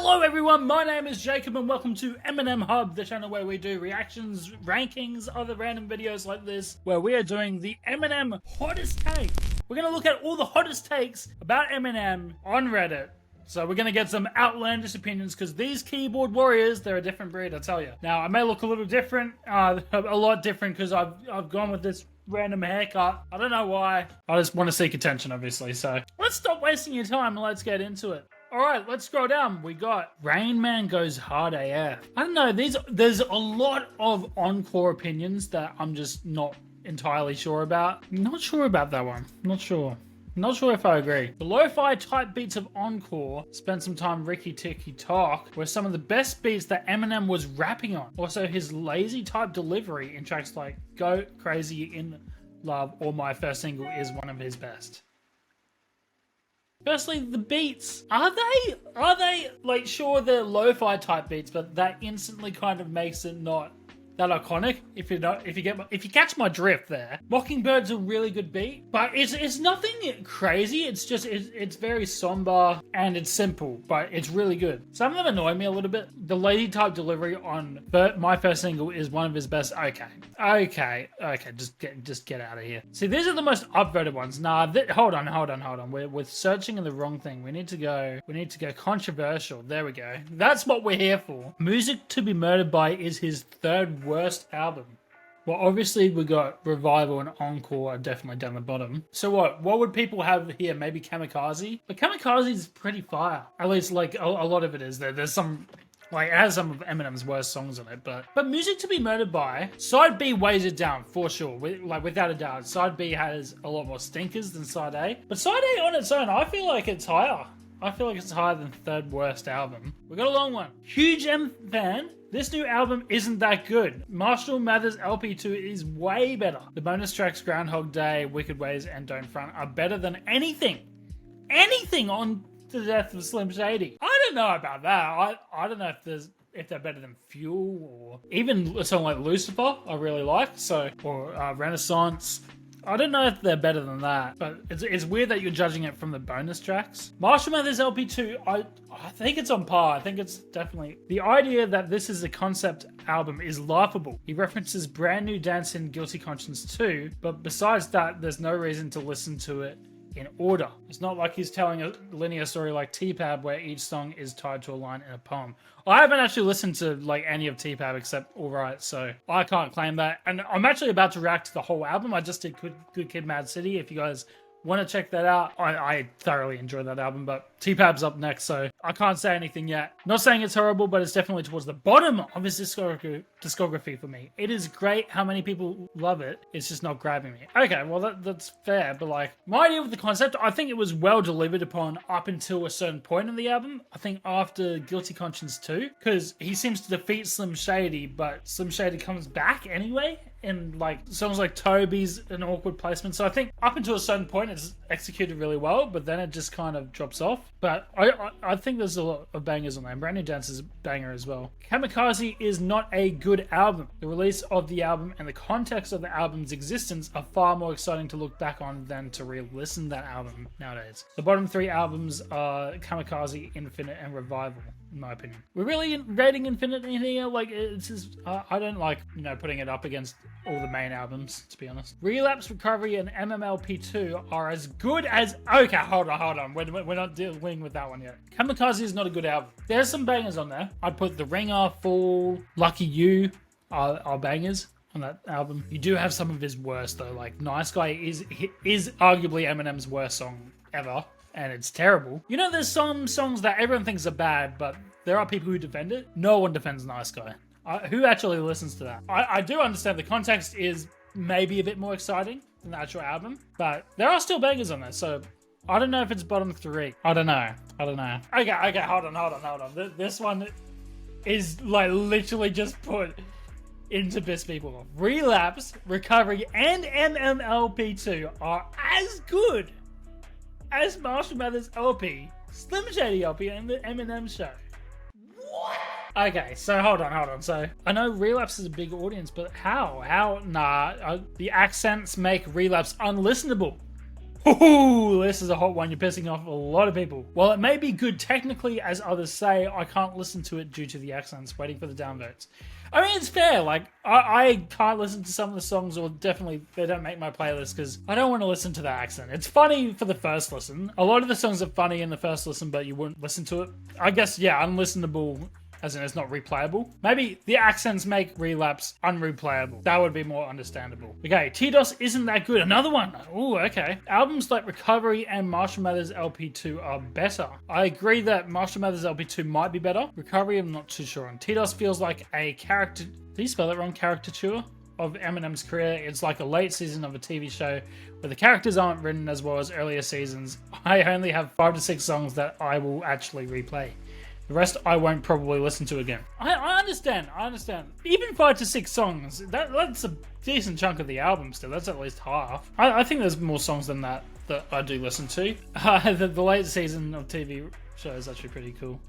Hello everyone, my name is Jacob and welcome to Eminem Hub, the channel where we do reactions, rankings, other random videos like this, where we are doing the Eminem hottest take. We're going to look at all the hottest takes about Eminem on Reddit. So we're going to get some outlandish opinions because these keyboard warriors, they're a different breed, I tell you. Now, I may look a little different, a lot different because I've gone with this random haircut. I don't know why. I just want to seek attention, obviously. So let's stop wasting your time and let's get into it. Alright, let's scroll down. We got Rain Man Goes Hard AF. I don't know, there's a lot of encore opinions that I'm just not entirely sure about. Not sure about that one. Not sure if I agree. The lo-fi type beats of Encore spent some time Ricky Ticky Talk were some of the best beats that Eminem was rapping on. Also, his lazy type delivery in tracks like Go Crazy in Love or My First Single is one of his best. Firstly, the beats. Are they like, sure, they're lo-fi type beats, but that instantly kind of makes it not that iconic, if you catch my drift there. Mockingbird's a really good beat, but it's nothing crazy. It's just it's very somber and it's simple, but it's really good. Some of them annoy me a little bit. The lady type delivery on My First Single is one of his best. Okay, just get out of here. See, these are the most upvoted ones. Nah, hold on. We're searching in the wrong thing. We need to go controversial. There we go. That's what we're here for. Music to Be Murdered By is his third worst album. Well, obviously we got Revival and Encore are definitely down the bottom. So what would people have here? Maybe Kamikaze? But Kamikaze is pretty fire. At least, like, a lot of it is there. There's some, like, it has some of Eminem's worst songs on it, but Music to Be Murdered By, Side B weighs it down for sure, without a doubt. Side B has a lot more stinkers than Side A, but Side A on its own, I feel like it's higher. I feel like it's higher than third worst album. We got a long one. Huge M fan. This new album isn't that good. Marshall Mathers LP2 is way better. The bonus tracks Groundhog Day, Wicked Ways, and Don't Front are better than anything on The Death of Slim Shady. I don't know about that. I don't know if they're better than Fuel or even a song like Lucifer I really like. Or Renaissance. I don't know if they're better than that, but it's weird that you're judging it from the bonus tracks. Marshall Mathers LP2, I think it's on par. I think it's definitely... The idea that this is a concept album is laughable. He references Brand New Dance in Guilty Conscience 2, but besides that, there's no reason to listen to it in order. It's not like he's telling a linear story like T-Pab where each song is tied to a line in a poem. I haven't actually listened to like any of T-Pab except Alright, so I can't claim that. And I'm actually about to react to the whole album. I just did Good Kid, Mad City. If you guys want to check that out, I thoroughly enjoyed that album, but T-Pab's up next, so I can't say anything yet. Not saying it's horrible, but it's definitely towards the bottom of his discography for me. It is great how many people love it. It's just not grabbing me. Okay, well that's fair, but like, my idea with the concept, I think it was well delivered upon up until a certain point in the album. I think after Guilty Conscience 2, because he seems to defeat Slim Shady, but Slim Shady comes back anyway. And like songs like Toby's an awkward placement. So I think up until a certain point it's executed really well, but then it just kind of drops off. But I think there's a lot of bangers on there. Brand New Dance is a banger as well. Kamikaze is not a good album. The release of the album and the context of the album's existence are far more exciting to look back on than to re-listen that album nowadays. The bottom three albums are Kamikaze, Infinite, and Revival, in my opinion. We're really rating Infinite in here. Like, it's just, I don't like, putting it up against all the main albums, to be honest. Relapse, Recovery, and MMLP2 are as good as... Okay, hold on. We're not dealing with that one yet. Kamikaze is not a good album. There's some bangers on there. I'd put The Ringer, Fall, Lucky You are bangers on that album. You do have some of his worst, though. Like, Nice Guy is arguably Eminem's worst song ever, and it's terrible. There's some songs that everyone thinks are bad, but there are people who defend it. No one defends Nice Guy. Who actually listens to that? I do understand the context is maybe a bit more exciting than the actual album, but there are still bangers on there, so I don't know if it's bottom three. I don't know. Okay, hold on. This one is like literally just put in to piss people off. Relapse, Recovery, and MMLP2 are as good as Marshall Mathers LP, Slim Shady LP, and the Eminem Show. What? Okay, so hold on. So I know Relapse is a big audience, but how? Nah, the accents make Relapse unlistenable. Ooh, this is a hot one. You're pissing off a lot of people. While it may be good technically, as others say, I can't listen to it due to the accents. Waiting for the downvotes. I mean, it's fair. Like, I can't listen to some of the songs, or definitely they don't make my playlist because I don't want to listen to the accent. It's funny for the first listen. A lot of the songs are funny in the first listen, but you wouldn't listen to it. I guess, yeah, unlistenable. As in, it's not replayable. Maybe the accents make Relapse unreplayable. That would be more understandable. Okay, TDOSS isn't that good. Another one. Ooh, okay. Albums like Recovery and Marshall Mathers LP2 are better. I agree that Marshall Mathers LP2 might be better. Recovery, I'm not too sure on. TDOSS feels like a character... Did you spell that wrong? Caricature of Eminem's career. It's like a late season of a TV show where the characters aren't written as well as earlier seasons. I only have 5 to 6 songs that I will actually replay. The rest I won't probably listen to again. I understand. Even 5 to 6 songs, that's a decent chunk of the album still. That's at least half. I think there's more songs than that I do listen to. The late season of TV show is actually pretty cool.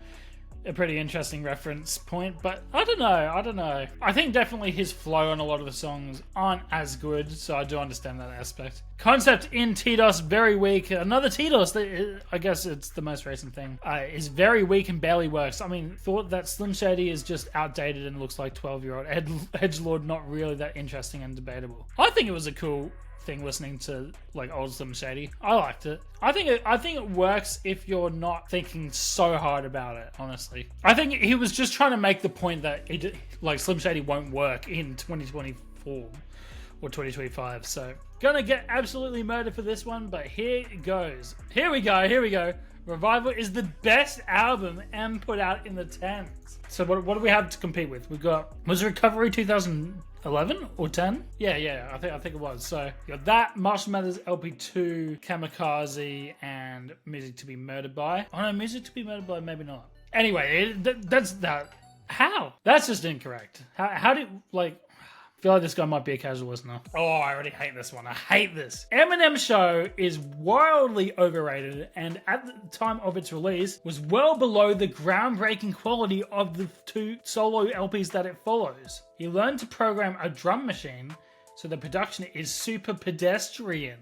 A pretty interesting reference point, but I don't know. I think definitely his flow on a lot of the songs aren't as good, so I do understand that aspect. Concept in TDOSS, very weak. Another TDOSS, I guess it's the most recent thing, is very weak and barely works. I mean, thought that Slim Shady is just outdated and looks like 12-year-old edgelord, not really that interesting and debatable. I think it was a cool thing listening to like old Slim Shady. I liked it. I think it works if you're not thinking so hard about it, honestly. I think he was just trying to make the point that like Slim Shady won't work in 2024 or 2025. So gonna get absolutely murdered for this one, but here it goes. Here we go. Revival is the best album M put out in the 10s. So what do we have to compete with? We've got, was Recovery 2011 or 10? Yeah, I think it was. So you got that, Marshall Mathers LP2, 𝐭𝐤𝐬𝐤, and Music to be Murdered by. Oh no, Music to be Murdered by, maybe not. Anyway, that's that. How? That's just incorrect. How do you, like... I feel like this guy might be a casual listener. Oh, I already hate this one. I hate this. Eminem Show is wildly overrated and at the time of its release was well below the groundbreaking quality of the 2 solo LPs that it follows. He learned to program a drum machine, so the production is super pedestrian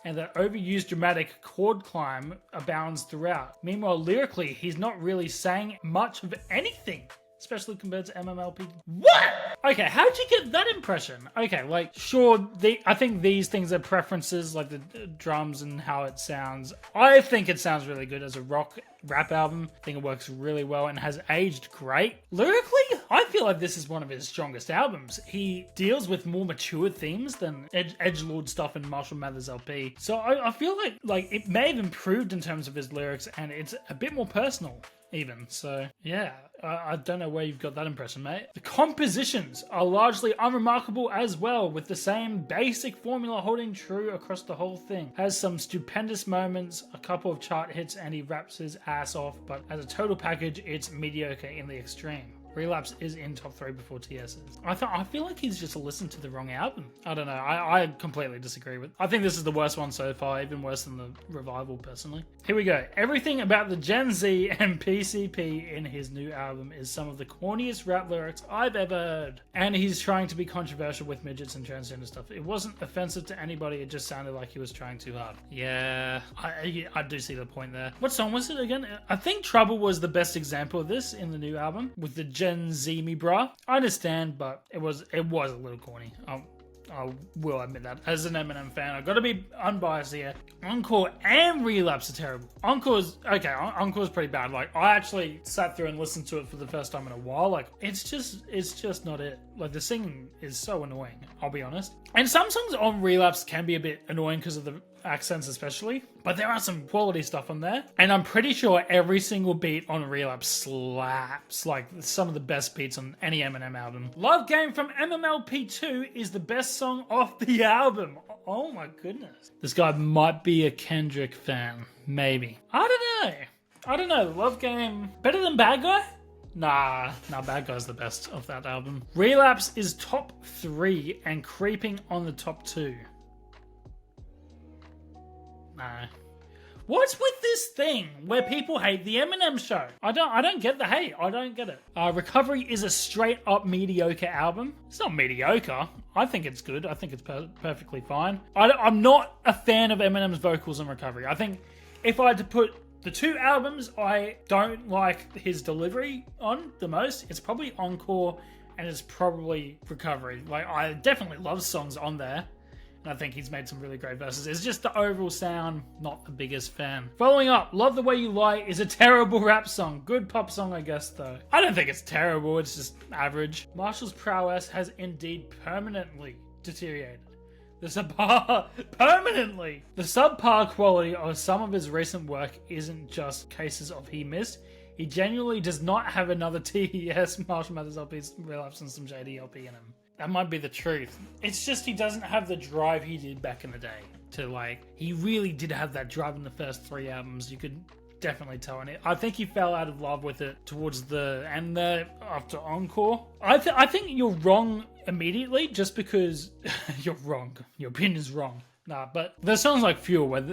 and the overused dramatic chord climb abounds throughout. Meanwhile, lyrically, he's not really saying much of anything, especially compared to MMLP. What? Okay, how'd you get that impression? Okay, like, sure, I think these things are preferences, like the drums and how it sounds. I think it sounds really good as a rap album. I think it works really well and has aged great. Lyrically, I feel like this is one of his strongest albums. He deals with more mature themes than edgelord stuff in Marshall Mathers LP. So I feel like it may have improved in terms of his lyrics and it's a bit more personal even. So yeah, I don't know where you've got that impression, mate. The compositions are largely unremarkable as well, with the same basic formula holding true across the whole thing. Has some stupendous moments, a couple of chart hits, and he raps his ass off, but as a total package, it's mediocre in the extreme. Relapse is in top 3 before TS is. I feel like he's just listened to the wrong album. I don't know. I completely disagree with. I think this is the worst one so far, even worse than the Revival, personally. Here we go. Everything about the Gen Z and PCP in his new album is some of the corniest rap lyrics I've ever heard. And he's trying to be controversial with midgets and transgender stuff. It wasn't offensive to anybody, it just sounded like he was trying too hard. Yeah, I do see the point there. What song was it again? I think Trouble was the best example of this in the new album, with the Gen Z me bruh. I understand, but it was a little corny. I will admit that. As an Eminem fan, I've got to be unbiased here. Encore and Relapse are terrible. Encore's pretty bad. Like, I actually sat through and listened to it for the first time in a while. Like, it's just not it. Like, the singing is so annoying, I'll be honest. And some songs on Relapse can be a bit annoying because of the accents especially, but there are some quality stuff on there. And I'm pretty sure every single beat on Relapse slaps. Like, some of the best beats on any Eminem album. Love Game from MMLP2 is the best song off the album. Oh my goodness. This guy might be a Kendrick fan. Maybe. I don't know. Love Game better than Bad Guy? Nah, Bad Guy's the best of that album. Relapse is top 3 and creeping on the top 2. Nah. What's with this thing where people hate the Eminem show? I don't get the hate. I don't get it. Recovery is a straight up mediocre album. It's not mediocre. I think it's good. I think it's perfectly fine. I'm not a fan of Eminem's vocals on Recovery. I think if I had to put the two albums I don't like his delivery on the most, it's probably Encore and it's probably Recovery. Like, I definitely love songs on there. And I think he's made some really great verses. It's just the overall sound, not the biggest fan. Following up, Love the Way You Lie is a terrible rap song. Good pop song, I guess, though. I don't think it's terrible, it's just average. Marshall's prowess has indeed permanently deteriorated. The subpar quality of some of his recent work isn't just cases of he missed. He genuinely does not have another TDOSS Marshall Mathers LP relapse and some Shady LP in him. That might be the truth. It's just he doesn't have the drive he did back in the day. He really did have that drive in the first three albums. You could definitely tell. And I think he fell out of love with it towards the end there after Encore. I think you're wrong immediately just because you're wrong. Your opinion's wrong. Nah, but there's songs like Fuel where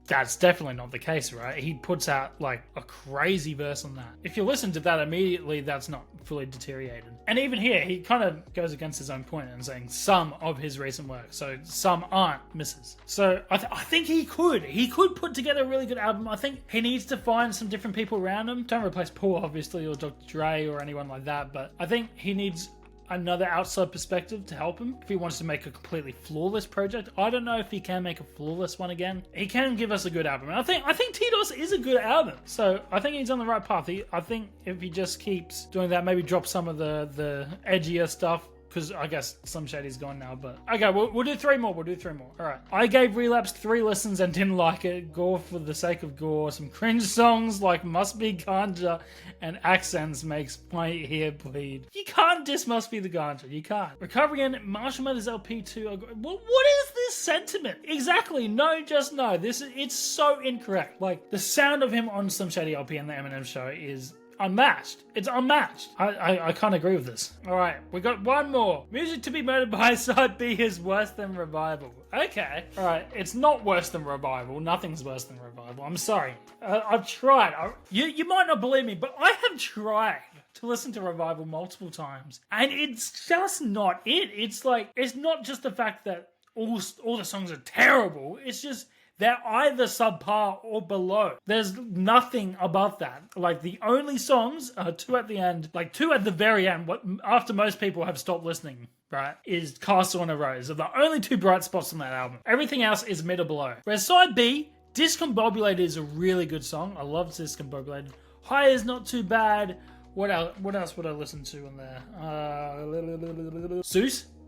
that's definitely not the case, right? He puts out like a crazy verse on that. If you listen to that immediately, that's not fully deteriorated. And even here, he kind of goes against his own point and saying some of his recent work. So some aren't misses. So I think he could put together a really good album. I think he needs to find some different people around him. Don't replace Paul, obviously, or Dr. Dre or anyone like that. But I think he needs another outside perspective to help him if he wants to make a completely flawless project. I don't know if he can make a flawless one again. He can give us a good album. And I think TDOSS is a good album. So I think he's on the right path. I think if he just keeps doing that, maybe drop some of the edgier stuff, because I guess some Shady's gone now, but okay, we'll do three more. We'll do three more. All right. I gave Relapse 3 listens and didn't like it. 𝐤 for the sake of 𝐤. Some cringe songs like Must Be Ganja and Accents makes my ear bleed. You can't diss Must Be the Ganja. You can't. Recovery and Marshall Mathers LP 2. What is this sentiment? Exactly. No, just no. It's so incorrect. Like, the sound of him on some Shady LP and the Eminem show is unmatched. It's unmatched. I can't agree with this. All right, we got one more. Music to be Murdered by Side B is worse than Revival. Okay. All right, it's not worse than Revival. Nothing's worse than Revival. I'm sorry. I've tried. You might not believe me, but I have tried to listen to Revival multiple times, and it's just not it. It's like, it's not just the fact that all the songs are terrible. It's just they're either subpar or below. There's nothing above that. Like, the only songs are two at the end, like two at the very end, after most people have stopped listening, right, is Castle on a Rose. Are the only two bright spots on that album. Everything else is mid or below. Whereas side B, Discombobulated is a really good song. I love Discombobulated. High is not too bad. What else would I listen to on there?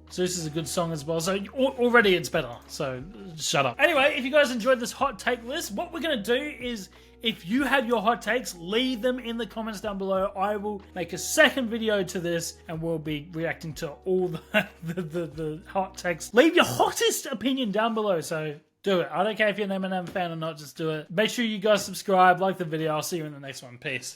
Zeus is a good song as well, so already it's better, so shut up. Anyway, if you guys enjoyed this hot take list, what we're going to do is, if you have your hot takes, leave them in the comments down below. I will make a second video to this, and we'll be reacting to all the hot takes. Leave your hottest opinion down below, so do it. I don't care if you're an Eminem fan or not, just do it. Make sure you guys subscribe, like the video. I'll see you in the next one. Peace.